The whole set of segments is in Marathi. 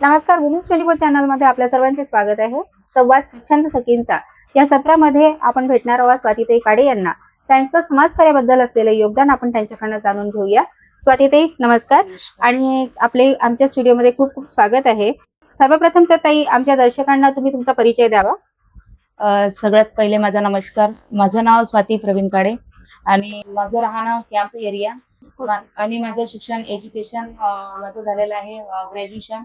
नमस्कार, वुमेन्स 24 चॅनलमध्ये आपल्या सर्वांचे स्वागत आहे. संवाद स्वच्छंद सखींचा या सत्रामध्ये आपण भेटणार आहोत स्वातीताई काडे यांना. त्यांचं समाजकार्याबद्दल असलेले योगदान आपण त्यांच्याकडून जाणून घेऊया. स्वातीताई नमस्कार आणि आमच्या स्टुडिओमध्ये खूप खूप स्वागत आहे. सर्वप्रथम तर ताई आमच्या दर्शकांना तुम्ही तुमचा परिचय द्यावा. सगळ्यात पहिले माझा नमस्कार. माझं नाव स्वाती प्रवीण काडे आणि माझं राहणं कॅम्प एरिया आणि माझं शिक्षण एज्युकेशन माझं झालेलं आहे ग्रॅज्युएशन.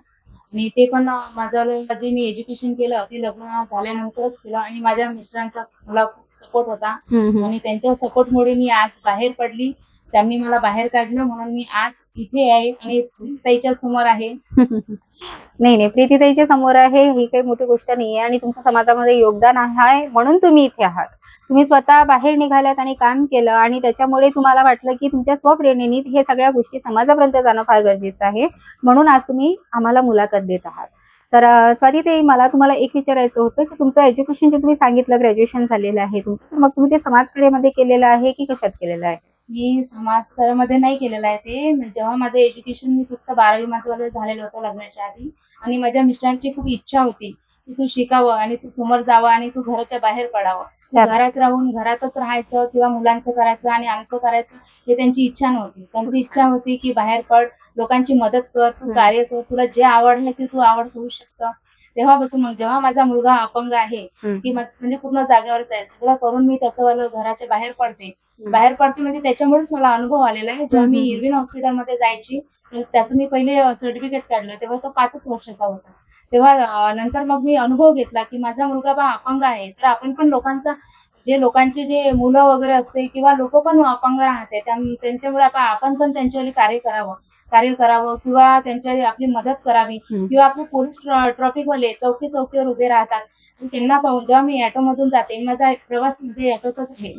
आणि ते पण माझं जे मी एज्युकेशन केलं ते लग्न झाल्यानंतरच केलं आणि माझ्या मिस्टरांचा मला खूप सपोर्ट होता आणि त्यांच्या सपोर्टमुळे मी आज बाहेर पडली. त्यांनी मला बाहेर काढलं म्हणून मी आज इथे आहे आणि ताईच्या समोर आहे. नाही, प्रीतीताईच्या समोर आहे ही काही मोठी गोष्ट नाहीये आणि तुमचं समाजामध्ये योगदान आहे म्हणून तुम्ही इथे आहात. तुम्ही स्वतः बाहेर निघालात आणि काम केलं आणि त्याच्यामुळे तुम्हाला वाटलं की तुमच्या स्वप्रेरणेने हे सगळ्या गोष्टी समाजापर्यंत जाणं फार गरजेचं आहे, म्हणून आज तुम्ही आम्हाला मुलाखत देत आहात. तर स्वातीताई, मला तुम्हाला एक विचारायचं होतं की तुमचं एज्युकेशन जे तुम्ही सांगितलं ग्रॅज्युएशन झालेलं आहे तुमचं, तर मग तुम्ही ते समाजकार्यामध्ये केलेलं आहे की कशात केलेलं आहे? मी समाजकार्यामध्ये नाही केलेलं आहे ते. जेव्हा माझं एज्युकेशन मी फक्त 12वी माझं झालेलं होतं लग्नाच्या आधी आणि माझ्या मिस्टरांची खूप इच्छा होती की तू शिकावं आणि तू समोर जावं आणि तू घराच्या बाहेर पडावं. घरात राहून घरातच राहायचं किंवा मुलांचं करायचं आणि आमचं करायचं हे त्यांची इच्छा नव्हती. त्यांची इच्छा होती की बाहेर पड, लोकांची मदत कर, तू कार्य कर, तुला जे आवडलं ते तू आवड करू शकतं. तेव्हापासून मग जेव्हा माझा मुलगा अपंग आहे की म्हणजे पूर्ण जागेवरच आहे, सगळं करून मी त्याचं घराच्या बाहेर पडते म्हणजे त्याच्यामुळेच मला अनुभव आलेला आहे. जेव्हा मी इरविन हॉस्पिटलमध्ये जायची त्याचं मी पहिले सर्टिफिकेट काढलं तेव्हा तो 5च वर्षाचा होता. तेव्हा नंतर मग मी अनुभव घेतला की माझा मुलगा बा अपंग आहे, तर आपण पण लोकांचे जे मुलं वगैरे असते किंवा लोक पण अपंग राहते त्यांच्यामुळे आपण पण त्यांच्यावर कार्य करावं किंवा त्यांच्या आपली मदत करावी किंवा आपले पोलीस ट्रॅफिकवाले चौकीवर उभे राहतात त्यांना पाहून जेव्हा मी ऑटोमधून जाते, माझा प्रवास म्हणजे ऑटोचाच आहे,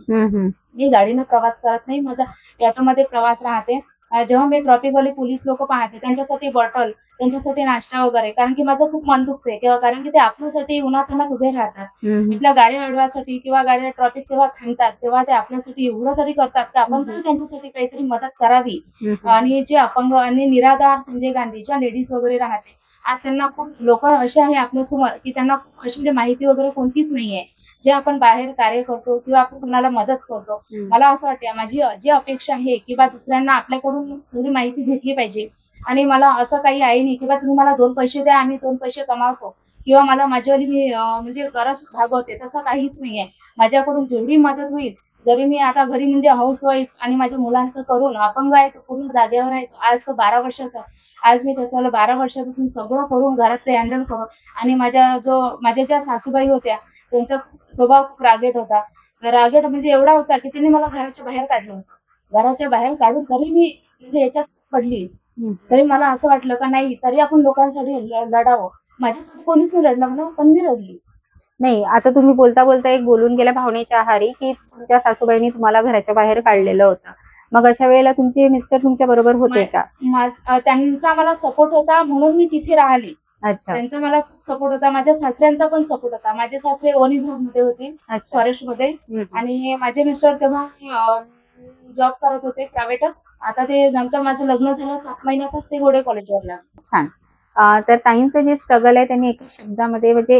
मी गाडीनं प्रवास करत नाही, माझा ऑटोमध्ये प्रवास राहते. जेव्हा मी ट्रॅफिकवाले पोलीस लोक पाहते त्यांच्यासाठी बॉटल, त्यांच्यासाठी नाश्ता वगैरे, कारण की माझं खूप मन दुखते किंवा कारण की ते आपल्यासाठी उन्हातान्हात उभे राहतात. आपल्या गाडी अडवायसाठी किंवा गाडीला ट्रॅफिक तेव्हा थांबतात तेव्हा ते आपल्यासाठी एवढं तरी करतात की आपण तरी त्यांच्यासाठी काहीतरी मदत करावी. आणि जे अपंग आणि निराधार संजय गांधी ज्या लेडीज वगैरे राहते, आज त्यांना खूप लोक असे आहे आपल्यासमोर की त्यांना अशी म्हणजे माहिती वगैरे कोणतीच नाहीये. जे आपण बाहेर कार्य करतो किंवा आपण कुणाला मदत करतो, मला असं वाटतं माझी जी अपेक्षा आहे की बा दुसऱ्यांना आपल्याकडून थोडी माहिती भेटली पाहिजे. आणि मला असं काही आहे नाही किंवा तुम्ही मला 2 पैसे द्या, आम्ही 2 पैसे कमावतो किंवा मला माझ्यावाली मी म्हणजे गरज भागवते, तसं काहीच नाहीये. माझ्याकडून जेवढी मदत होईल, जरी मी आता घरी म्हणजे हाऊसवाईफ आणि माझ्या मुलांचं करून अपंग आहे, तो पूर्ण जागेवर आहे, आज तो 12 वर्षाचा, आज मी त्याच्याला 12 वर्षापासून सगळं करून घरात ते हँडल करून आणि माझ्या ज्या सासूबाई होत्या त्यांचा स्वभाव खूप रागीट होता. रागीट म्हणजे एवढा होता की त्यांनी मला घराच्या बाहेर काढलं होतं. घराच्या बाहेर काढून तरी मी म्हणजे याच्यात पडली. तरी मला असं वाटलं का नाही, तरी आपण लोकांसाठी लढावं. माझ्यासाठी कोणीच नाही लढलं म्हणून पण मी रडली. नाही, आता तुम्ही बोलता बोलता एक बोलून गेल्या भावनेच्या आहारी की तुमच्या सासूबाईंनी तुम्हाला घराच्या बाहेर काढलेलं होतं. मग अशा वेळेला तुमचे मिस्टर तुमच्या बरोबर होते का? त्यांचा मला सपोर्ट होता म्हणून मी तिथे राहिली. अच्छा. त्यांचा मला खूप सपोर्ट होता, माझ्या सासऱ्यांचा पण सपोर्ट होता. माझे सासरे वन विभागमध्ये होते, फॉरेस्ट मध्ये, आणि माझे मिस्टर तेव्हा जॉब करत होते प्रायव्हेटच. आता ते नंतर माझं लग्न झालं 7 महिन्यातच ते घोडे कॉलेजवर लागले. छान. तर ताईंचं जे स्ट्रगल आहे त्यांनी एका शब्दामध्ये म्हणजे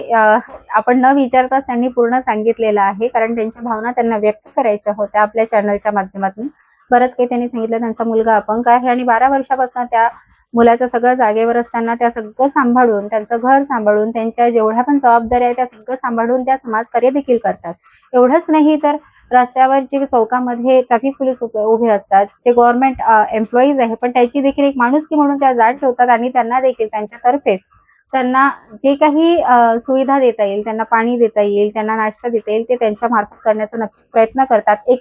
आपण न विचारताच त्यांनी पूर्ण सांगितलेलं आहे, कारण त्यांच्या भावना त्यांना व्यक्त करायच्या होत्या आपल्या चॅनलच्या माध्यमातून. बरंच काही त्यांनी सांगितलं. त्यांचा मुलगा अपंग आहे आणि 12 वर्षापासून त्या मुलाचं सगळं जागेवर असताना त्या सगळं सांभाळून, त्यांचं घर सांभाळून, त्यांच्या जेवढ्या पण जबाबदाऱ्या आहेत त्या सगळं सांभाळून त्या समाजकार्य देखील करतात. एवढंच नाही तर रस्त्यावर जे चौकामध्ये ट्रॅफिक पोलीस उभे असतात, जे गव्हर्नमेंट एम्प्लॉईज आहे, पण त्याची देखील एक माणुसकी म्हणून त्या जाण ठेवतात आणि त्यांना देखील त्यांच्यातर्फे त्यांना जे काही सुविधा देता येईल, त्यांना पाणी देता येईल, त्यांना नाश्ता देता येईल, ते त्यांच्या मार्फत करण्याचा नक्की प्रयत्न करतात. एक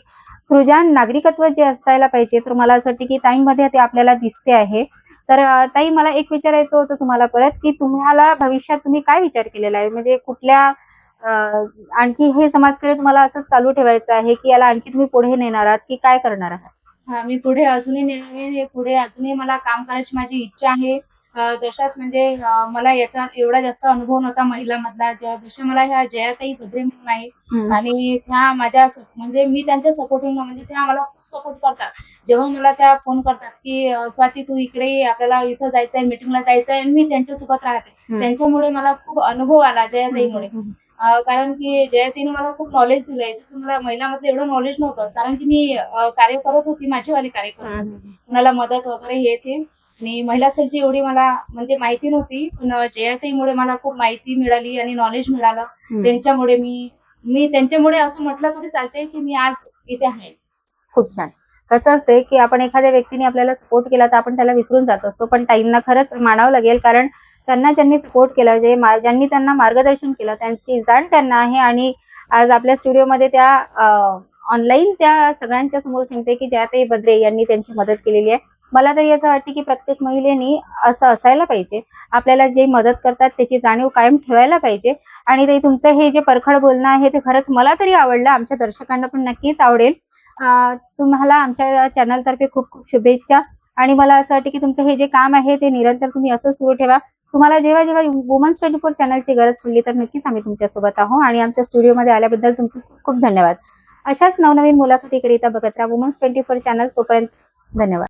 सृजन नागरिकत्व जे असायला पाहिजे, तर मला असं वाटतं की ताईंमध्ये ते आपल्याला दिसते आहे. तर ताई, मला एक विचारायचं होतं तुम्हाला परत की तुम्हाला भविष्यात तुम्ही काय विचार केलेला आहे, म्हणजे कुठल्या आणखी हे समाजकार्य तुम्हाला असंच चालू ठेवायचं आहे की याला आणखी तुम्ही पुढे नेणार आहात की काय करणार आहात? मी पुढे अजूनही नेणार, पुढे अजूनही मला काम करायची माझी इच्छा आहे. जशाच म्हणजे मला याचा एवढा जास्त अनुभव नव्हता महिलामधला, जशा मला ह्या जयाताई भद्रे म्हणून आहे हम्म. आणि त्या माझ्या म्हणजे मी त्यांच्या सपोर्टिंग म्हणजे त्या मला खूप सपोर्ट करतात. जेव्हा मला त्या फोन करतात की स्वाती तू इकडे ये, आपल्याला इथं जायचंय, मीटिंगला जायचंय, आणि मी त्यांच्यासोबत राहते. हम्म. त्यांच्यामुळे मला खूप अनुभव आला जयाताईमुळे. कारण की जयाताईने मला खूप नॉलेज दिलंय. जसं मला महिलामध्ये एवढं नॉलेज नव्हतं, कारण की मी कार्य करत होती, माझीवाली कार्य करत होती. कुणाला मदत वगैरे हे ते, आणि महिला सेलची एवढी मला म्हणजे माहिती नव्हती. पण जयाताईमुळे मला खूप माहिती मिळाली आणि नॉलेज मिळालं. त्यांच्यामुळे मी त्यांच्यामुळे असं म्हटलं तरी चालतंय की मी आज इथे आहे. खूप छान. कसं असते की आपण एखाद्या व्यक्तीने आपल्याला सपोर्ट केला तर आपण त्याला विसरून जात असतो, पण ताईंना खरंच मानावं लागेल, कारण त्यांना ज्यांनी सपोर्ट केला, ज्यांनी त्यांना मार्गदर्शन केलं, त्यांची जाण त्यांना आहे. आणि आज आपल्या स्टुडिओमध्ये त्या ऑनलाईन त्या सगळ्यांच्या समोर सांगते की जयाताई भद्रे यांनी त्यांची मदत केलेली आहे. मला तरी असं वाटतं की प्रत्येक महिलेनी असं असायला पाहिजे. आपल्याला जे मदत करतात त्याची जाणीव कायम ठेवायला पाहिजे. आणि ते तुमचं हे जे परखड बोलणं आहे ते खरंच मला तरी आवडलं, आमच्या दर्शकांना पण नक्कीच आवडेल. तुम्हाला आमच्या चॅनलतर्फे खूप खूप शुभेच्छा. आणि मला असं वाटतं की तुमचं हे जे काम आहे ते निरंतर तुम्ही असं सुरू ठेवा. तुम्हाला जेव्हा जेव्हा वुमन्स 24 चॅनलची गरज पडली तर नक्कीच आम्ही तुमच्यासोबत आहोत. आणि आमच्या स्टुडिओमध्ये आल्याबद्दल तुमचे खूप खूप धन्यवाद. अशाच नवनवीन मुलाखतीकरिता बघत राहा वुमन्स 24 चॅनल. तोपर्यंत धन्यवाद.